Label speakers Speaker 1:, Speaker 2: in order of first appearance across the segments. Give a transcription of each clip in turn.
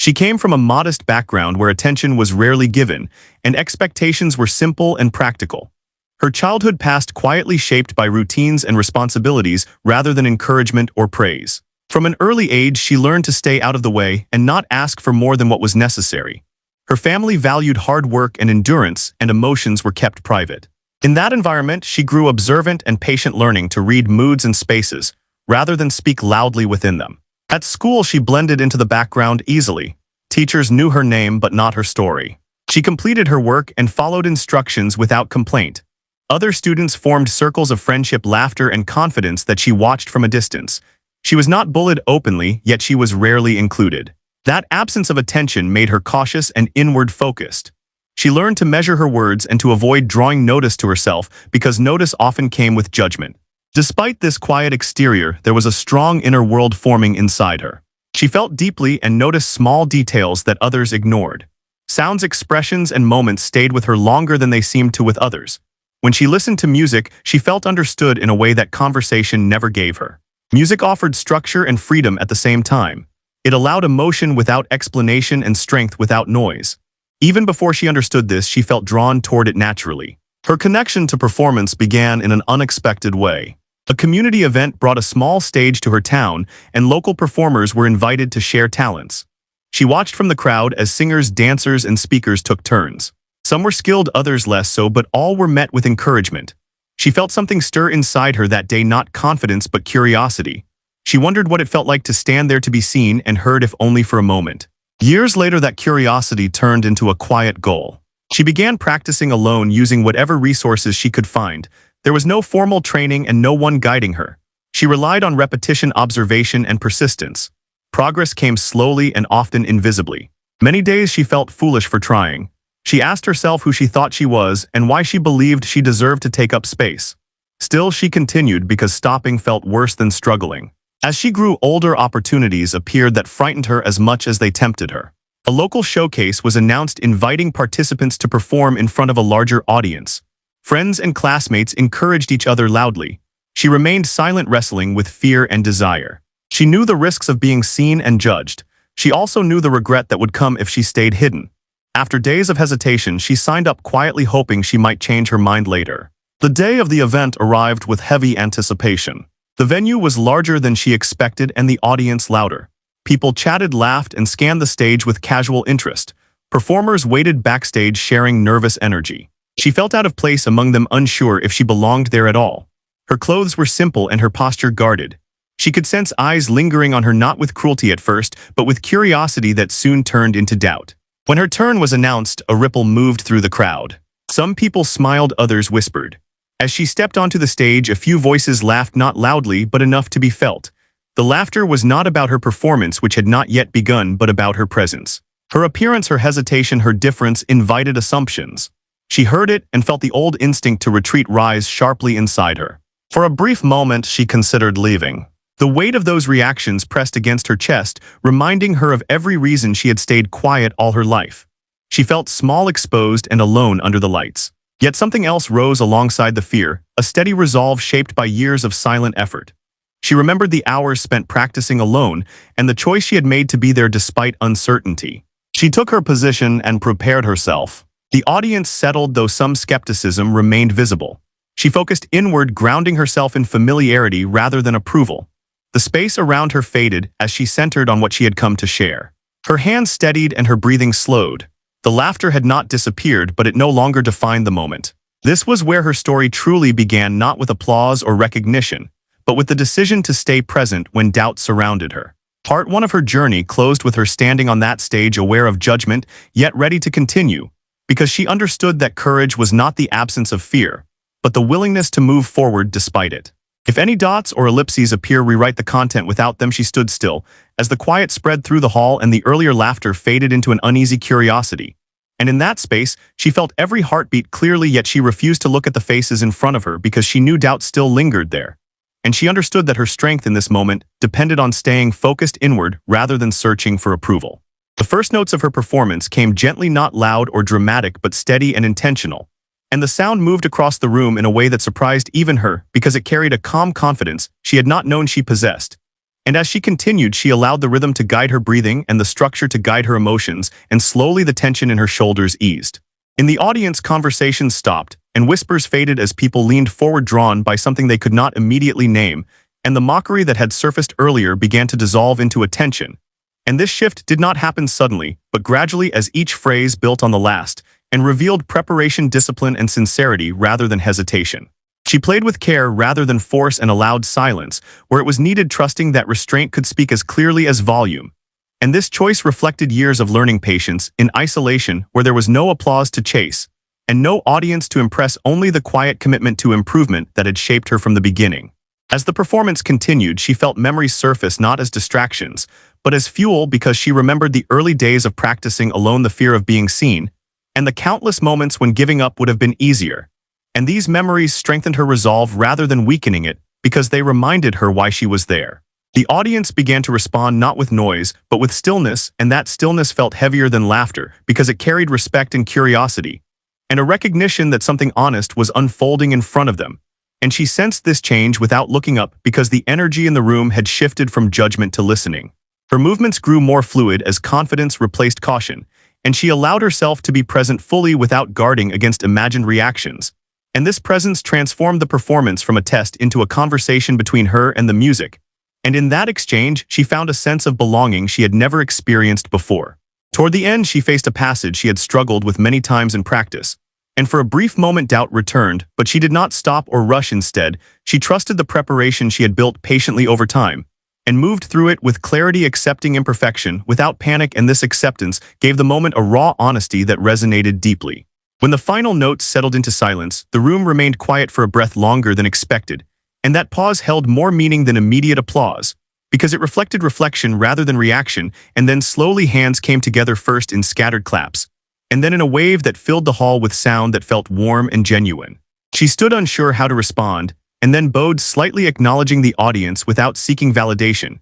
Speaker 1: She came from a modest background where attention was rarely given, and expectations were simple and practical. Her childhood passed quietly shaped by routines and responsibilities rather than encouragement or praise. From an early age, she learned to stay out of the way and not ask for more than what was necessary. Her family valued hard work and endurance, and emotions were kept private. In that environment, she grew observant and patient, learning to read moods and spaces, rather than speak loudly within them. At school, she blended into the background easily. Teachers knew her name but not her story. She completed her work and followed instructions without complaint. Other students formed circles of friendship, laughter, and confidence that she watched from a distance. She was not bullied openly, yet she was rarely included. That absence of attention made her cautious and inward-focused. She learned to measure her words and to avoid drawing notice to herself because notice often came with judgment. Despite this quiet exterior, there was a strong inner world forming inside her. She felt deeply and noticed small details that others ignored. Sounds, expressions, and moments stayed with her longer than they seemed to with others. When she listened to music, she felt understood in a way that conversation never gave her. Music offered structure and freedom at the same time. It allowed emotion without explanation and strength without noise. Even before she understood this, she felt drawn toward it naturally. Her connection to performance began in an unexpected way. A community event brought a small stage to her town, and local performers were invited to share talents. She watched from the crowd as singers, dancers, and speakers took turns. Some were skilled, others less so, but all were met with encouragement. She felt something stir inside her that day, not confidence but curiosity. She wondered what it felt like to stand there, to be seen and heard, if only for a moment. Years later, that curiosity turned into a quiet goal. She began practicing alone, using whatever resources she could find. There was no formal training and no one guiding her. She relied on repetition, observation, and persistence. Progress came slowly and often invisibly. Many days she felt foolish for trying. She asked herself who she thought she was and why she believed she deserved to take up space. Still, she continued because stopping felt worse than struggling. As she grew older, opportunities appeared that frightened her as much as they tempted her. A local showcase was announced, inviting participants to perform in front of a larger audience. Friends and classmates encouraged each other loudly. She remained silent, wrestling with fear and desire. She knew the risks of being seen and judged. She also knew the regret that would come if she stayed hidden. After days of hesitation, she signed up quietly, hoping she might change her mind later. The day of the event arrived with heavy anticipation. The venue was larger than she expected and the audience louder. People chatted, laughed, and scanned the stage with casual interest. Performers waited backstage, sharing nervous energy. She felt out of place among them, unsure if she belonged there at all. Her clothes were simple and her posture guarded. She could sense eyes lingering on her, not with cruelty at first, but with curiosity that soon turned into doubt. When her turn was announced, a ripple moved through the crowd. Some people smiled, others whispered. As she stepped onto the stage, a few voices laughed, not loudly, but enough to be felt. The laughter was not about her performance, which had not yet begun, but about her presence. Her appearance, her hesitation, her difference invited assumptions. She heard it and felt the old instinct to retreat rise sharply inside her. For a brief moment, she considered leaving. The weight of those reactions pressed against her chest, reminding her of every reason she had stayed quiet all her life. She felt small, exposed, and alone under the lights. Yet something else rose alongside the fear, a steady resolve shaped by years of silent effort. She remembered the hours spent practicing alone and the choice she had made to be there despite uncertainty. She took her position and prepared herself. The audience settled, though some skepticism remained visible. She focused inward, grounding herself in familiarity rather than approval. The space around her faded as she centered on what she had come to share. Her hands steadied and her breathing slowed. The laughter had not disappeared, but it no longer defined the moment. This was where her story truly began, not with applause or recognition, but with the decision to stay present when doubt surrounded her. Part 1 of her journey closed with her standing on that stage, aware of judgment, yet ready to continue, because she understood that courage was not the absence of fear, but the willingness to move forward despite it. If any dots or ellipses appear, rewrite the content. Without them, she stood still, as the quiet spread through the hall and the earlier laughter faded into an uneasy curiosity. And in that space, she felt every heartbeat clearly, yet she refused to look at the faces in front of her because she knew doubt still lingered there. And she understood that her strength in this moment depended on staying focused inward rather than searching for approval. The first notes of her performance came gently, not loud or dramatic, but steady and intentional. And the sound moved across the room in a way that surprised even her because it carried a calm confidence she had not known she possessed. And as she continued, she allowed the rhythm to guide her breathing and the structure to guide her emotions, and slowly the tension in her shoulders eased. In the audience, conversations stopped, and whispers faded as people leaned forward, drawn by something they could not immediately name, and the mockery that had surfaced earlier began to dissolve into attention. And this shift did not happen suddenly, but gradually, as each phrase built on the last, and revealed preparation, discipline, and sincerity rather than hesitation. She played with care rather than force and allowed silence where it was needed, trusting that restraint could speak as clearly as volume. And this choice reflected years of learning patience in isolation, where there was no applause to chase and no audience to impress, only the quiet commitment to improvement that had shaped her from the beginning. As the performance continued, she felt memories surface not as distractions, but as fuel, because she remembered the early days of practicing alone, the fear of being seen, and the countless moments when giving up would have been easier. And these memories strengthened her resolve rather than weakening it, because they reminded her why she was there. The audience began to respond not with noise, but with stillness, and that stillness felt heavier than laughter, because it carried respect and curiosity, and a recognition that something honest was unfolding in front of them. And she sensed this change without looking up, because the energy in the room had shifted from judgment to listening. Her movements grew more fluid as confidence replaced caution, and she allowed herself to be present fully without guarding against imagined reactions. And this presence transformed the performance from a test into a conversation between her and the music. And in that exchange, she found a sense of belonging she had never experienced before. Toward the end, she faced a passage she had struggled with many times in practice. And for a brief moment, doubt returned, but she did not stop or rush. Instead, she trusted the preparation she had built patiently over time, and moved through it with clarity, accepting imperfection without panic, and this acceptance gave the moment a raw honesty that resonated deeply. When the final notes settled into silence, the room remained quiet for a breath longer than expected, and that pause held more meaning than immediate applause, because it reflected reflection rather than reaction. And then slowly hands came together, first in scattered claps, and then in a wave that filled the hall with sound that felt warm and genuine. She stood unsure how to respond, and then bowed slightly, acknowledging the audience without seeking validation,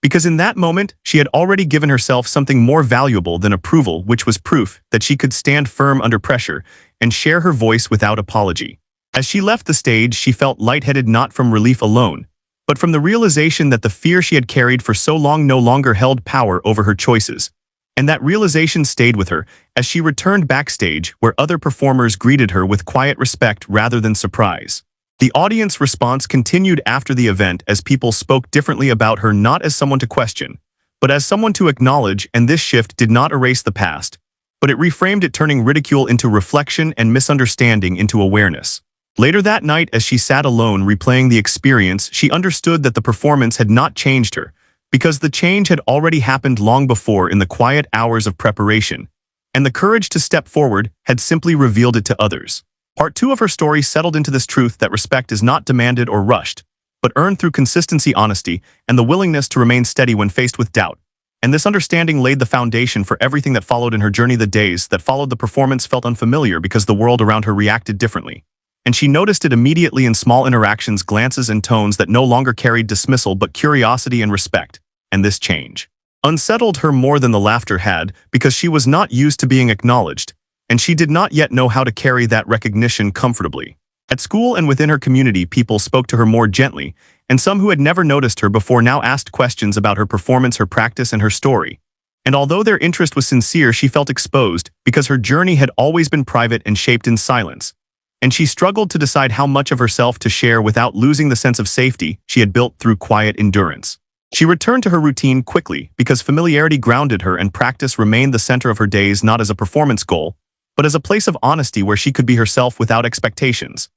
Speaker 1: because in that moment, she had already given herself something more valuable than approval, which was proof that she could stand firm under pressure and share her voice without apology. As she left the stage, she felt lightheaded, not from relief alone, but from the realization that the fear she had carried for so long no longer held power over her choices. And that realization stayed with her as she returned backstage, where other performers greeted her with quiet respect rather than surprise. The audience response continued after the event as people spoke differently about her, not as someone to question, but as someone to acknowledge. And this shift did not erase the past, but it reframed it, turning ridicule into reflection and misunderstanding into awareness. Later that night, as she sat alone replaying the experience, she understood that the performance had not changed her, because the change had already happened long before in the quiet hours of preparation, and the courage to step forward had simply revealed it to others. Part 2 of her story settled into this truth that respect is not demanded or rushed, but earned through consistency, honesty, and the willingness to remain steady when faced with doubt. And this understanding laid the foundation for everything that followed in her journey. The days that followed the performance felt unfamiliar because the world around her reacted differently, and she noticed it immediately in small interactions, glances, and tones that no longer carried dismissal but curiosity and respect. And this change unsettled her more than the laughter had, because she was not used to being acknowledged, and she did not yet know how to carry that recognition comfortably. At school and within her community, people spoke to her more gently, and some who had never noticed her before now asked questions about her performance, her practice, and her story. And although their interest was sincere, she felt exposed, because her journey had always been private and shaped in silence. And she struggled to decide how much of herself to share without losing the sense of safety she had built through quiet endurance. She returned to her routine quickly, because familiarity grounded her and practice remained the center of her days, not as a performance goal, but as a place of honesty where she could be herself without expectations.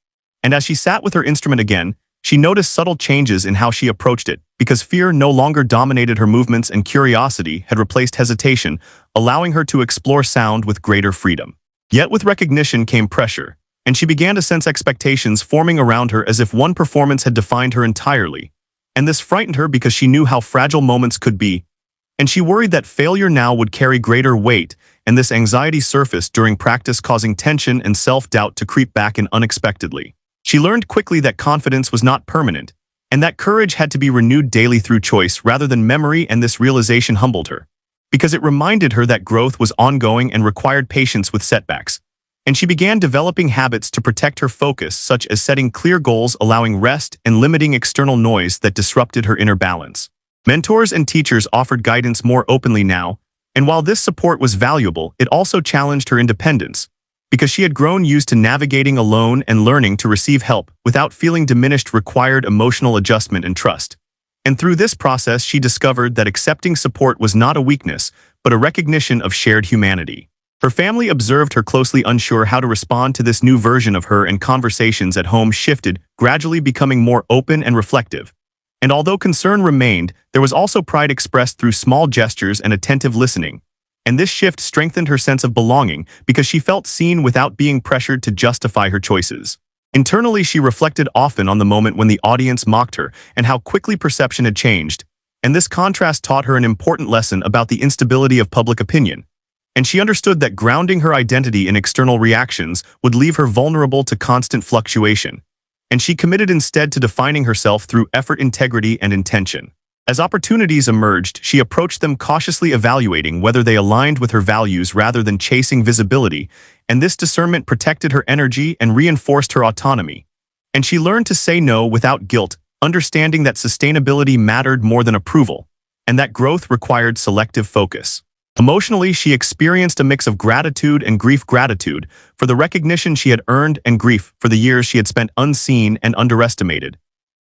Speaker 1: And as she sat with her instrument again, she noticed subtle changes in how she approached it, because fear no longer dominated her movements and curiosity had replaced hesitation, allowing her to explore sound with greater freedom. Yet with recognition came pressure, and she began to sense expectations forming around her as if one performance had defined her entirely. And this frightened her, because she knew how fragile moments could be, and she worried that failure now would carry greater weight. And this anxiety surfaced during practice, causing tension and self-doubt to creep back in unexpectedly. She learned quickly that confidence was not permanent, and that courage had to be renewed daily through choice rather than memory. And this realization humbled her, because it reminded her that growth was ongoing and required patience with setbacks. And she began developing habits to protect her focus, such as setting clear goals, allowing rest, and limiting external noise that disrupted her inner balance. Mentors and teachers offered guidance more openly now, and while this support was valuable, it also challenged her independence, because she had grown used to navigating alone and learning to receive help without feeling diminished required emotional adjustment and trust. And through this process, she discovered that accepting support was not a weakness, but a recognition of shared humanity. Her family observed her closely, unsure how to respond to this new version of her, and conversations at home shifted, gradually becoming more open and reflective. And although concern remained, there was also pride expressed through small gestures and attentive listening. And this shift strengthened her sense of belonging because she felt seen without being pressured to justify her choices. Internally, she reflected often on the moment when the audience mocked her and how quickly perception had changed. And this contrast taught her an important lesson about the instability of public opinion. And she understood that grounding her identity in external reactions would leave her vulnerable to constant fluctuation. And she committed instead to defining herself through effort, integrity, and intention. As opportunities emerged, she approached them cautiously, evaluating whether they aligned with her values rather than chasing visibility, and this discernment protected her energy and reinforced her autonomy. And she learned to say no without guilt, understanding that sustainability mattered more than approval, and that growth required selective focus. Emotionally, she experienced a mix of gratitude and grief: gratitude for the recognition she had earned, and grief for the years she had spent unseen and underestimated.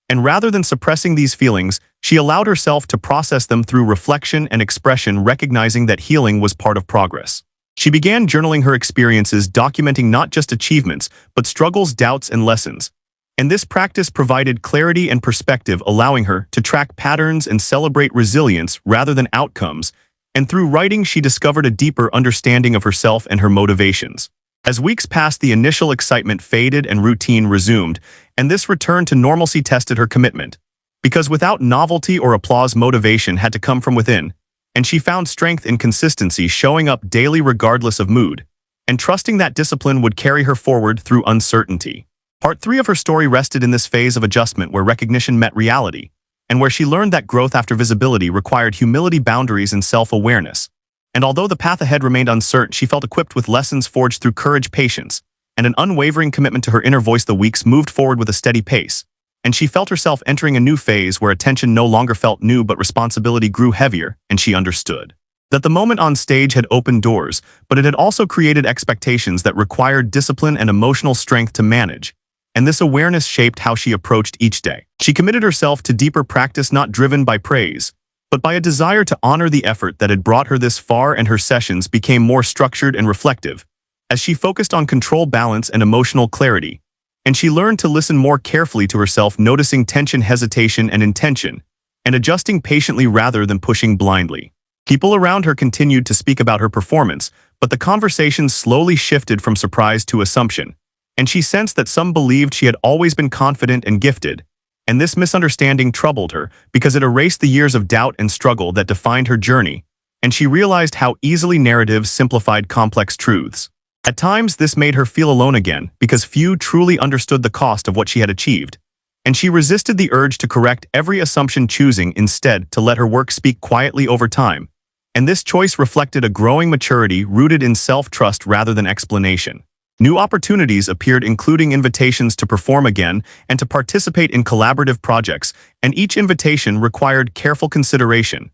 Speaker 1: And rather than suppressing these feelings, she allowed herself to process them through reflection and expression, recognizing that healing was part of progress. She began journaling her experiences, documenting not just achievements, but struggles, doubts, and lessons. And this practice provided clarity and perspective, allowing her to track patterns and celebrate resilience rather than outcomes. And through writing, she discovered a deeper understanding of herself and her motivations. As weeks passed, the initial excitement faded and routine resumed, and this return to normalcy tested her commitment. Because without novelty or applause, motivation had to come from within, and she found strength in consistency, showing up daily regardless of mood, and trusting that discipline would carry her forward through uncertainty. Part 3 of her story rested in this phase of adjustment where recognition met reality, and where she learned that growth after visibility required humility, boundaries, and self-awareness. And although the path ahead remained uncertain, she felt equipped with lessons forged through courage, patience, and an unwavering commitment to her inner voice. The weeks moved forward with a steady pace, and she felt herself entering a new phase where attention no longer felt new, but responsibility grew heavier, and she understood that the moment on stage had opened doors, but it had also created expectations that required discipline and emotional strength to manage. And this awareness shaped how she approached each day. She committed herself to deeper practice, not driven by praise, but by a desire to honor the effort that had brought her this far, and her sessions became more structured and reflective, as she focused on control, balance, and emotional clarity. And she learned to listen more carefully to herself, noticing tension, hesitation, and intention, and adjusting patiently rather than pushing blindly. People around her continued to speak about her performance, but the conversations slowly shifted from surprise to assumption, and she sensed that some believed she had always been confident and gifted. And this misunderstanding troubled her because it erased the years of doubt and struggle that defined her journey, and she realized how easily narratives simplified complex truths. At times, this made her feel alone again because few truly understood the cost of what she had achieved, and she resisted the urge to correct every assumption, choosing instead to let her work speak quietly over time. And this choice reflected a growing maturity rooted in self-trust rather than explanation. New opportunities appeared, including invitations to perform again and to participate in collaborative projects, and each invitation required careful consideration.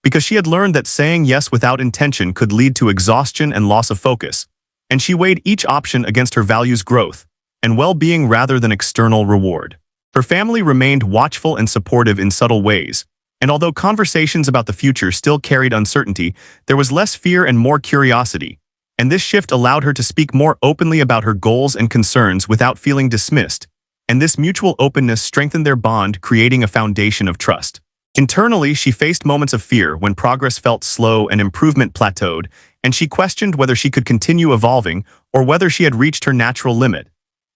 Speaker 1: Because she had learned that saying yes without intention could lead to exhaustion and loss of focus, and she weighed each option against her values, growth, and well-being rather than external reward. Her family remained watchful and supportive in subtle ways, and although conversations about the future still carried uncertainty, there was less fear and more curiosity. And this shift allowed her to speak more openly about her goals and concerns without feeling dismissed, and this mutual openness strengthened their bond, creating a foundation of trust. Internally, she faced moments of fear when progress felt slow and improvement plateaued, and she questioned whether she could continue evolving or whether she had reached her natural limit.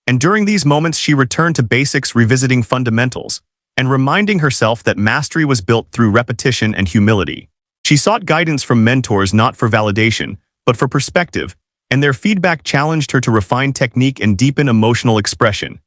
Speaker 1: And during these moments, she returned to basics, revisiting fundamentals, and reminding herself that mastery was built through repetition and humility. She sought guidance from mentors, not for validation, but for perspective, and their feedback challenged her to refine technique and deepen emotional expression.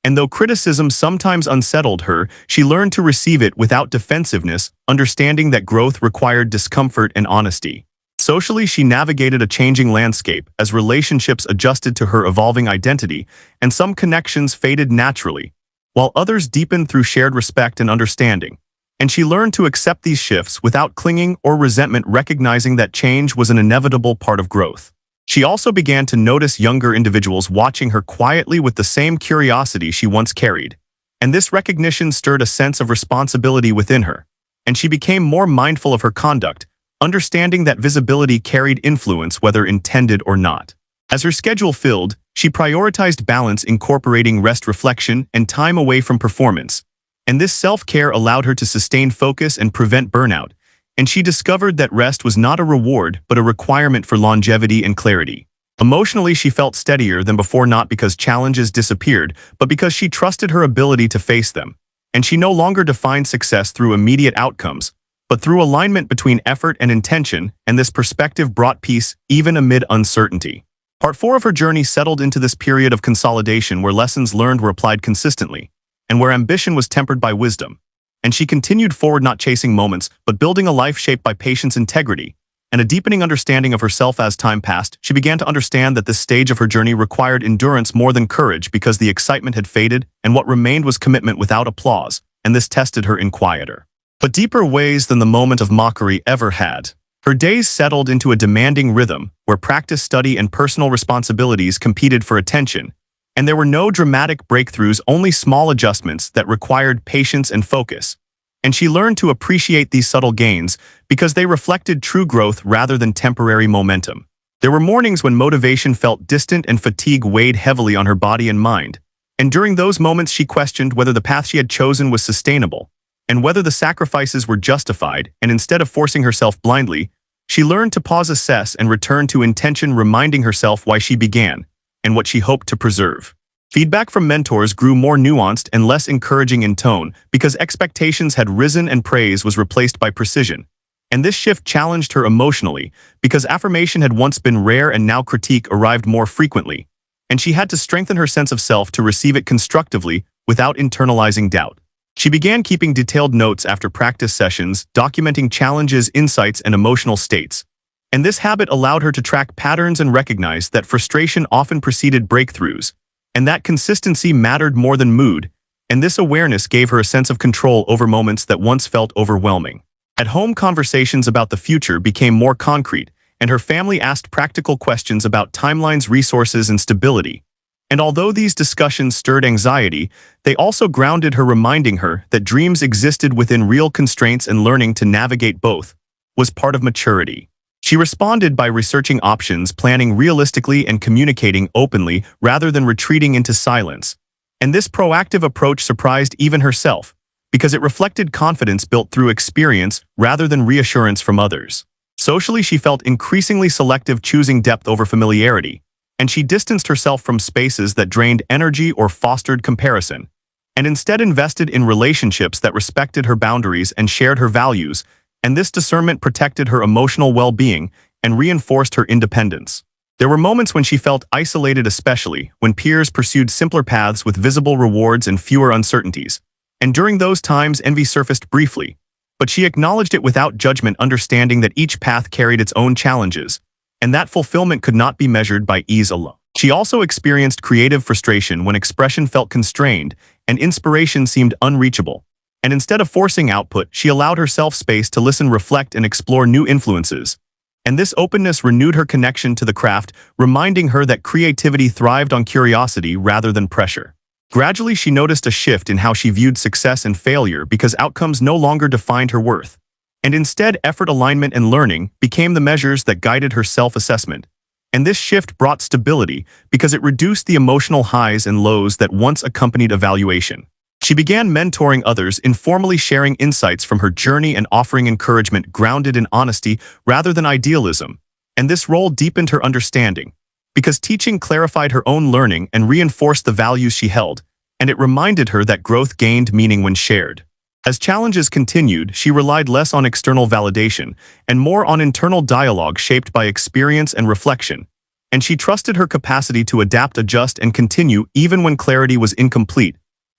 Speaker 1: And though criticism sometimes unsettled her, she learned to receive it without defensiveness, understanding that growth required discomfort and honesty. Socially, she navigated a changing landscape as relationships adjusted to her evolving identity, and some connections faded naturally, while others deepened through shared respect and understanding. And she learned to accept these shifts without clinging or resentment, recognizing that change was an inevitable part of growth. She also began to notice younger individuals watching her quietly with the same curiosity she once carried. And this recognition stirred a sense of responsibility within her, and she became more mindful of her conduct, understanding that visibility carried influence whether intended or not. As her schedule filled, she prioritized balance, incorporating rest, reflection, and time away from performance. And this self-care allowed her to sustain focus and prevent burnout, and she discovered that rest was not a reward but a requirement for longevity and clarity. Emotionally, she felt steadier than before, not because challenges disappeared, but because she trusted her ability to face them. And she no longer defined success through immediate outcomes, but through alignment between effort and intention, and this perspective brought peace even amid uncertainty. Part 4 of her journey settled into this period of consolidation where lessons learned were applied consistently, and where ambition was tempered by wisdom. And she continued forward, not chasing moments, but building a life shaped by patience, integrity, and a deepening understanding of herself. As time passed, she began to understand that this stage of her journey required endurance more than courage, because the excitement had faded, and what remained was commitment without applause, and this tested her in quieter but deeper ways than the moment of mockery ever had. Her days settled into a demanding rhythm, where practice, study, and personal responsibilities competed for attention, and there were no dramatic breakthroughs, only small adjustments that required patience and focus. And she learned to appreciate these subtle gains because they reflected true growth rather than temporary momentum. There were mornings when motivation felt distant and fatigue weighed heavily on her body and mind, and during those moments she questioned whether the path she had chosen was sustainable, and whether the sacrifices were justified. And instead of forcing herself blindly, she learned to pause, assess, and return to intention, reminding herself why she began and what she hoped to preserve. Feedback from mentors grew more nuanced and less encouraging in tone because expectations had risen and praise was replaced by precision. And this shift challenged her emotionally because affirmation had once been rare and now critique arrived more frequently, and she had to strengthen her sense of self to receive it constructively without internalizing doubt. She began keeping detailed notes after practice sessions, documenting challenges, insights, and emotional states. And this habit allowed her to track patterns and recognize that frustration often preceded breakthroughs, and that consistency mattered more than mood, and this awareness gave her a sense of control over moments that once felt overwhelming. At home, conversations about the future became more concrete, and her family asked practical questions about timelines, resources, and stability. And although these discussions stirred anxiety, they also grounded her, reminding her that dreams existed within real constraints, and learning to navigate both was part of maturity. She responded by researching options, planning realistically, and communicating openly rather than retreating into silence. And this proactive approach surprised even herself, because it reflected confidence built through experience rather than reassurance from others. Socially, she felt increasingly selective, choosing depth over familiarity, and she distanced herself from spaces that drained energy or fostered comparison, and instead invested in relationships that respected her boundaries and shared her values. And this discernment protected her emotional well-being and reinforced her independence. There were moments when she felt isolated, especially when peers pursued simpler paths with visible rewards and fewer uncertainties. And during those times, envy surfaced briefly, but she acknowledged it without judgment, understanding that each path carried its own challenges, and that fulfillment could not be measured by ease alone. She also experienced creative frustration when expression felt constrained and inspiration seemed unreachable. And instead of forcing output, she allowed herself space to listen, reflect, and explore new influences. And this openness renewed her connection to the craft, reminding her that creativity thrived on curiosity rather than pressure. Gradually, she noticed a shift in how she viewed success and failure because outcomes no longer defined her worth. And instead, effort, alignment, and learning became the measures that guided her self-assessment. And this shift brought stability because it reduced the emotional highs and lows that once accompanied evaluation. She began mentoring others, informally sharing insights from her journey and offering encouragement grounded in honesty rather than idealism. And this role deepened her understanding, because teaching clarified her own learning and reinforced the values she held, and it reminded her that growth gained meaning when shared. As challenges continued, she relied less on external validation and more on internal dialogue shaped by experience and reflection. And she trusted her capacity to adapt, adjust, and continue even when clarity was incomplete.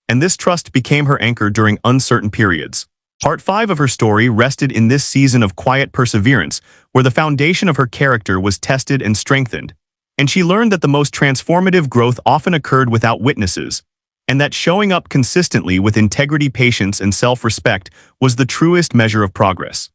Speaker 1: And this trust became her anchor during uncertain periods. Part 5 of her story rested in this season of quiet perseverance, where the foundation of her character was tested and strengthened. And she learned that the most transformative growth often occurred without witnesses, and that showing up consistently with integrity, patience, and self-respect was the truest measure of progress.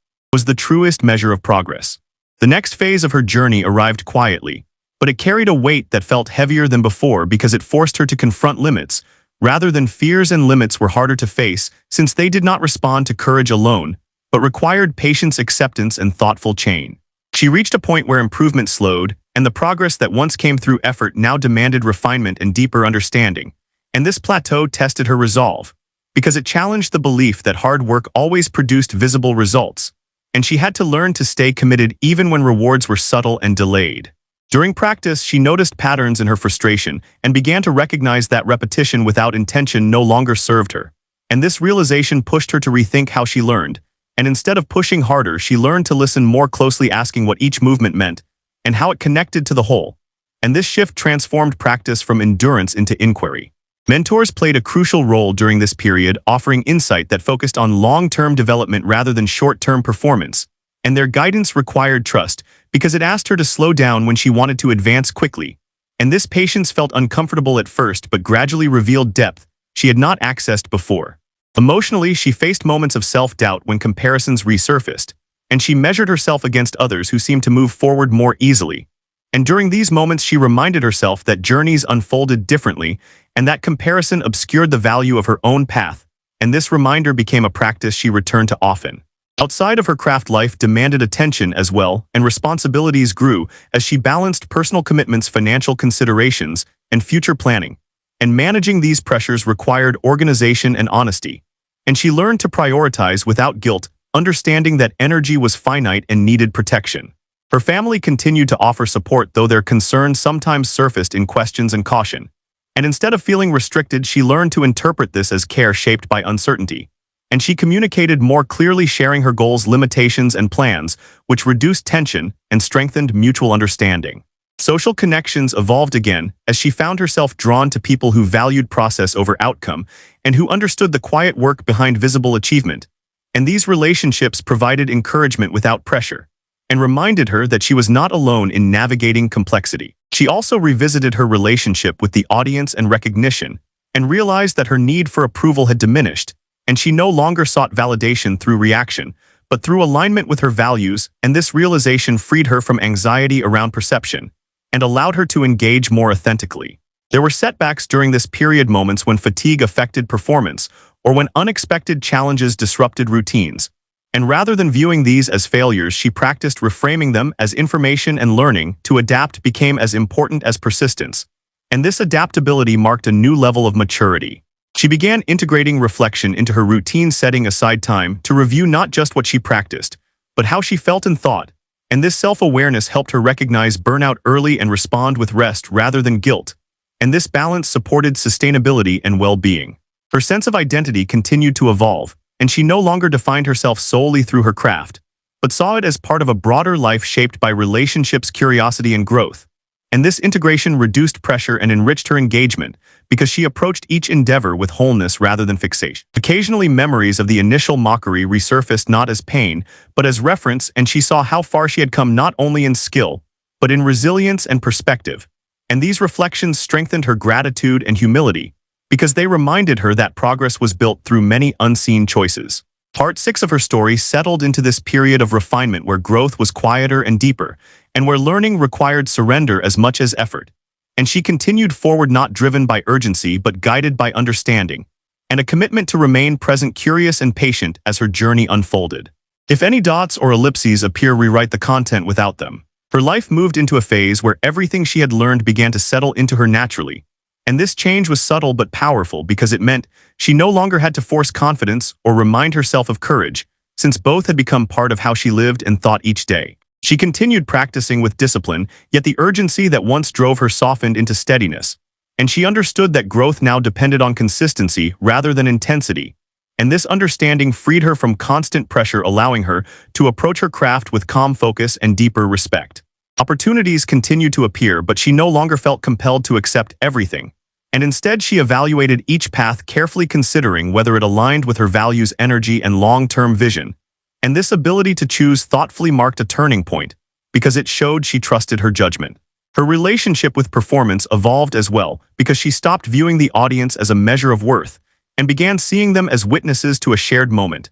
Speaker 1: The next phase of her journey arrived quietly, but it carried a weight that felt heavier than before because it forced her to confront limits, rather than fears, and limits were harder to face since they did not respond to courage alone, but required patience, acceptance, and thoughtful change. She reached a point where improvement slowed, and the progress that once came through effort now demanded refinement and deeper understanding. And this plateau tested her resolve, because it challenged the belief that hard work always produced visible results, and she had to learn to stay committed even when rewards were subtle and delayed. During practice, she noticed patterns in her frustration and began to recognize that repetition without intention no longer served her. And this realization pushed her to rethink how she learned, and instead of pushing harder, she learned to listen more closely, asking what each movement meant and how it connected to the whole. And this shift transformed practice from endurance into inquiry. Mentors played a crucial role during this period, offering insight that focused on long-term development rather than short-term performance. And their guidance required trust, because it asked her to slow down when she wanted to advance quickly. And this patience felt uncomfortable at first but gradually revealed depth she had not accessed before. Emotionally, she faced moments of self-doubt when comparisons resurfaced, and she measured herself against others who seemed to move forward more easily. And during these moments, she reminded herself that journeys unfolded differently, and that comparison obscured the value of her own path. And this reminder became a practice she returned to often. Outside of her craft, life demanded attention as well, and responsibilities grew as she balanced personal commitments, financial considerations, and future planning. And managing these pressures required organization and honesty. And she learned to prioritize without guilt, understanding that energy was finite and needed protection. Her family continued to offer support, though their concerns sometimes surfaced in questions and caution. And instead of feeling restricted, she learned to interpret this as care shaped by uncertainty. And she communicated more clearly, sharing her goals, limitations, and plans, which reduced tension and strengthened mutual understanding. Social connections evolved again as she found herself drawn to people who valued process over outcome and who understood the quiet work behind visible achievement. And these relationships provided encouragement without pressure, and reminded her that she was not alone in navigating complexity. She also revisited her relationship with the audience and recognition, and realized that her need for approval had diminished, and she no longer sought validation through reaction, but through alignment with her values. And this realization freed her from anxiety around perception, and allowed her to engage more authentically. There were setbacks during this period, moments when fatigue affected performance, or when unexpected challenges disrupted routines. And rather than viewing these as failures, she practiced reframing them as information, and learning to adapt became as important as persistence. And this adaptability marked a new level of maturity. She began integrating reflection into her routine, setting aside time to review not just what she practiced, but how she felt and thought. And this self-awareness helped her recognize burnout early and respond with rest rather than guilt. And this balance supported sustainability and well-being. Her sense of identity continued to evolve, and she no longer defined herself solely through her craft, but saw it as part of a broader life shaped by relationships, curiosity, and growth. And this integration reduced pressure and enriched her engagement, because she approached each endeavor with wholeness rather than fixation. Occasionally, memories of the initial mockery resurfaced, not as pain, but as reference, and she saw how far she had come, not only in skill, but in resilience and perspective. And these reflections strengthened her gratitude and humility, because they reminded her that progress was built through many unseen choices. Part 6 of her story settled into this period of refinement where growth was quieter and deeper, and where learning required surrender as much as effort. And she continued forward, not driven by urgency but guided by understanding, and a commitment to remain present, curious, and patient as her journey unfolded. If any dots or ellipses appear, rewrite the content without them. Her life moved into a phase where everything she had learned began to settle into her naturally. And this change was subtle but powerful, because it meant she no longer had to force confidence or remind herself of courage, since both had become part of how she lived and thought each day. She continued practicing with discipline, yet the urgency that once drove her softened into steadiness. And she understood that growth now depended on consistency rather than intensity. And this understanding freed her from constant pressure, allowing her to approach her craft with calm focus and deeper respect. Opportunities continued to appear, but she no longer felt compelled to accept everything. And instead, she evaluated each path carefully, considering whether it aligned with her values, energy, and long-term vision. And this ability to choose thoughtfully marked a turning point, because it showed she trusted her judgment. Her relationship with performance evolved as well because she stopped viewing the audience as a measure of worth and began seeing them as witnesses to a shared moment.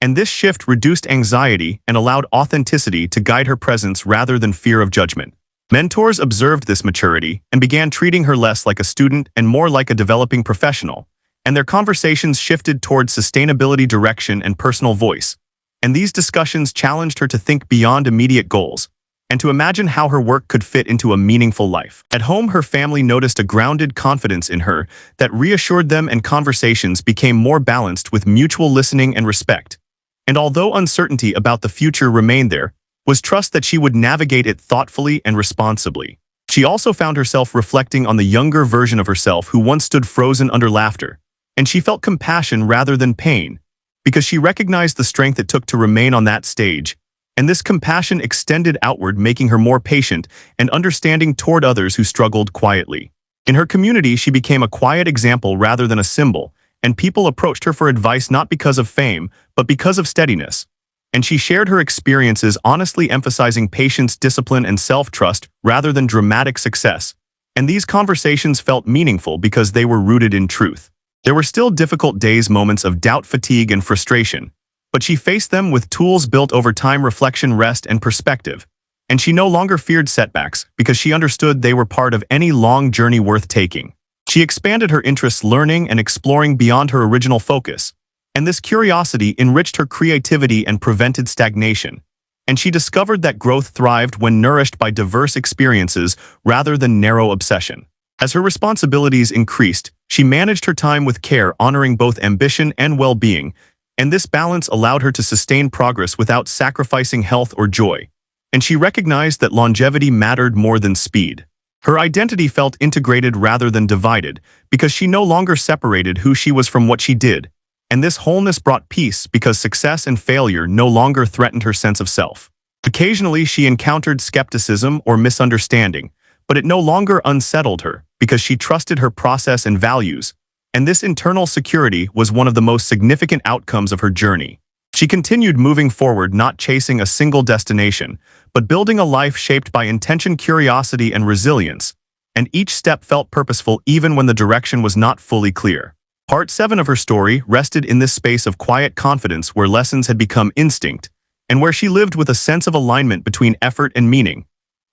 Speaker 1: And this shift reduced anxiety and allowed authenticity to guide her presence rather than fear of judgment. Mentors observed this maturity and began treating her less like a student and more like a developing professional, and their conversations shifted toward sustainability, direction, and personal voice. And these discussions challenged her to think beyond immediate goals and to imagine how her work could fit into a meaningful life. At home, her family noticed a grounded confidence in her that reassured them, and conversations became more balanced with mutual listening and respect. And although uncertainty about the future remained, there was trust that she would navigate it thoughtfully and responsibly. She also found herself reflecting on the younger version of herself who once stood frozen under laughter, and she felt compassion rather than pain, because she recognized the strength it took to remain on that stage. And this compassion extended outward, making her more patient and understanding toward others who struggled quietly. In her community, she became a quiet example rather than a symbol, and people approached her for advice not because of fame, but because of steadiness. And she shared her experiences honestly, emphasizing patience, discipline, and self-trust rather than dramatic success. And these conversations felt meaningful because they were rooted in truth. There were still difficult days, moments of doubt, fatigue, and frustration, but she faced them with tools built over time: reflection, rest, and perspective. And she no longer feared setbacks because she understood they were part of any long journey worth taking. She expanded her interests, learning and exploring beyond her original focus. And this curiosity enriched her creativity and prevented stagnation. And she discovered that growth thrived when nourished by diverse experiences rather than narrow obsession. As her responsibilities increased, she managed her time with care, honoring both ambition and well-being, and this balance allowed her to sustain progress without sacrificing health or joy. And she recognized that longevity mattered more than speed. Her identity felt integrated rather than divided, because she no longer separated who she was from what she did. And this wholeness brought peace because success and failure no longer threatened her sense of self. Occasionally, she encountered skepticism or misunderstanding, but it no longer unsettled her because she trusted her process and values. And this internal security was one of the most significant outcomes of her journey. She continued moving forward, not chasing a single destination, but building a life shaped by intention, curiosity, and resilience. And each step felt purposeful even when the direction was not fully clear. Part 7 of her story rested in this space of quiet confidence where lessons had become instinct, and where she lived with a sense of alignment between effort and meaning.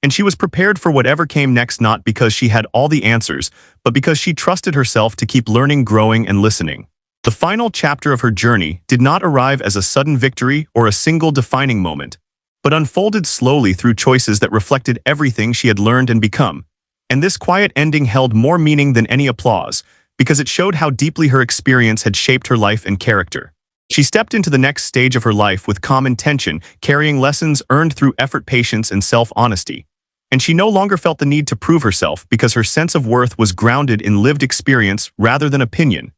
Speaker 1: And she was prepared for whatever came next, not because she had all the answers, but because she trusted herself to keep learning, growing, and listening. The final chapter of her journey did not arrive as a sudden victory or a single defining moment, but unfolded slowly through choices that reflected everything she had learned and become. And this quiet ending held more meaning than any applause, because it showed how deeply her experience had shaped her life and character. She stepped into the next stage of her life with calm intention, carrying lessons earned through effort, patience, and self-honesty. And she no longer felt the need to prove herself because her sense of worth was grounded in lived experience rather than opinion.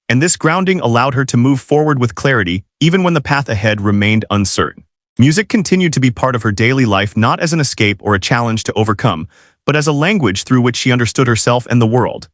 Speaker 1: And this grounding allowed her to move forward with clarity, even when the path ahead remained uncertain. Music continued to be part of her daily life, not as an escape or a challenge to overcome, but as a language through which she understood herself and the world.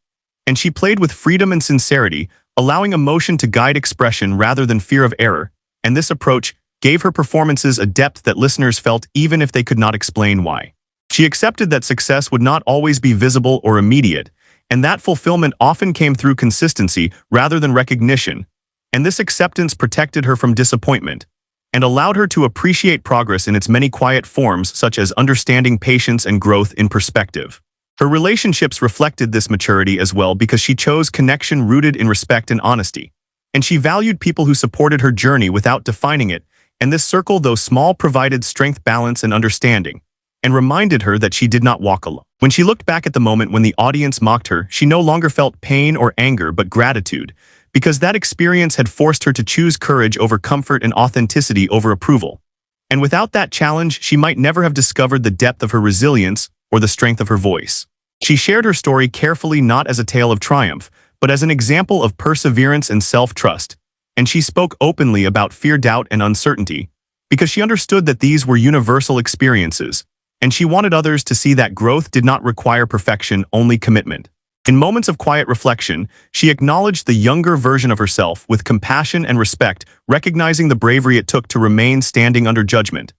Speaker 1: And she played with freedom and sincerity, allowing emotion to guide expression rather than fear of error. And this approach gave her performances a depth that listeners felt even if they could not explain why. She accepted that success would not always be visible or immediate, and that fulfillment often came through consistency rather than recognition. And this acceptance protected her from disappointment and allowed her to appreciate progress in its many quiet forms, such as understanding, patience, and growth in perspective. Her relationships reflected this maturity as well because she chose connection rooted in respect and honesty. And she valued people who supported her journey without defining it, and this circle, though small, provided strength, balance, and understanding, and reminded her that she did not walk alone. When she looked back at the moment when the audience mocked her, she no longer felt pain or anger but gratitude, because that experience had forced her to choose courage over comfort and authenticity over approval. And without that challenge, she might never have discovered the depth of her resilience or the strength of her voice. She shared her story carefully, not as a tale of triumph, but as an example of perseverance and self-trust. And she spoke openly about fear, doubt, and uncertainty, because she understood that these were universal experiences, and she wanted others to see that growth did not require perfection, only commitment. In moments of quiet reflection, she acknowledged the younger version of herself with compassion and respect, recognizing the bravery it took to remain standing under judgment.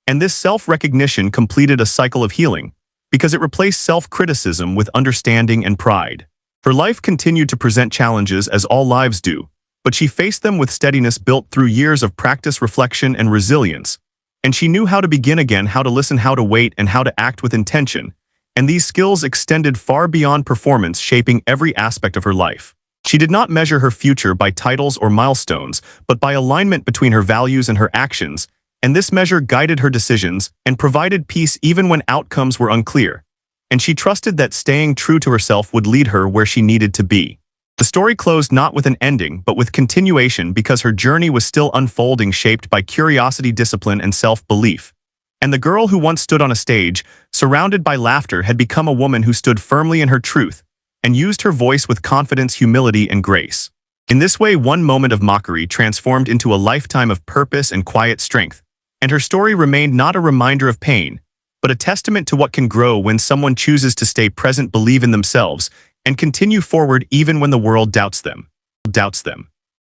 Speaker 1: And this self-recognition completed a cycle of healing, because it replaced self-criticism with understanding and pride. Her life continued to present challenges as all lives do, but she faced them with steadiness built through years of practice, reflection, and resilience. And she knew how to begin again, how to listen, how to wait, and how to act with intention. And these skills extended far beyond performance, shaping every aspect of her life. She did not measure her future by titles or milestones, but by alignment between her values and her actions, and this measure guided her decisions and provided peace even when outcomes were unclear. And she trusted that staying true to herself would lead her where she needed to be. The story closed not with an ending, but with continuation, because her journey was still unfolding, shaped by curiosity, discipline, and self-belief. And the girl who once stood on a stage, surrounded by laughter, had become a woman who stood firmly in her truth and used her voice with confidence, humility, and grace. In this way, one moment of mockery transformed into a lifetime of purpose and quiet strength, and her story remained not a reminder of pain, but a testament to what can grow when someone chooses to stay present, believe in themselves, and continue forward even when the world doubts them.